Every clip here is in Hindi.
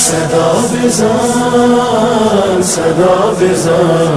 सदा बेजान सदा बेजान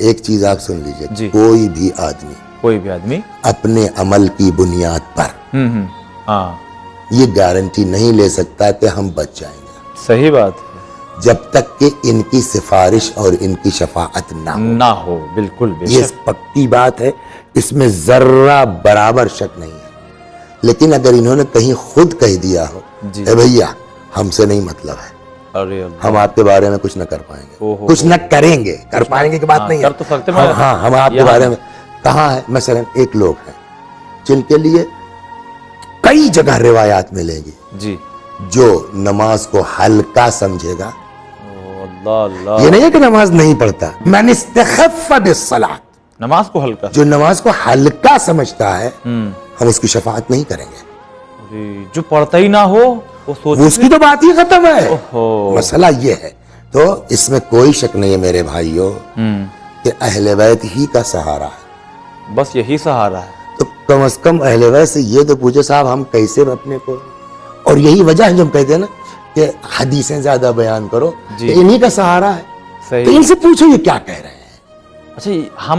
एक चीज आप सुन लीजिए, कोई भी आदमी अपने अमल की बुनियाद पर ये गारंटी नहीं ले सकता कि हम बच जाएंगे। सही बात है, जब तक कि इनकी सिफारिश और इनकी शफाअत ना हो। बिल्कुल ये पक्की बात है, इसमें जर्रा बराबर शक नहीं है। लेकिन अगर इन्होंने कहीं खुद कह दिया हो ए भैया हमसे नहीं मतलब है, अरे हम आपके बारे में कुछ न कर पाएंगे, कुछ न करेंगे, कर पाएंगे की बात नहीं है, तो सकते हाँ हम आपके बारे में कहाँ है। मसलन एक लोग हैं जिनके लिए कई जगह रिवायात मिलेगी जी, जो नमाज को हल्का समझेगा। अल्लाह, ये नहीं है कि नमाज नहीं पढ़ता, मैंने इस्तखफ़ बिस्सलात, नमाज को हल्का, जो नमाज को हल्का समझता है हम उसकी शफाअत नहीं करेंगे। जो पढ़ता ही ना हो वो उसकी तो बात ही खत्म है। ओहो। मसला ये है, तो इसमें कोई शक नहीं है मेरे भाइयों कि अहले बैत ही का सहारा है, बस यही सहारा है। तो कम से कम अहले बैत से ये तो पूछो साहब हम कैसे अपने को, और यही वजह है जो हम कहते हैं ना कि हदीसें ज्यादा बयान करो, इन्हीं का सहारा है। तो इनसे पूछो ये क्या कह रहे हैं। अच्छा, हम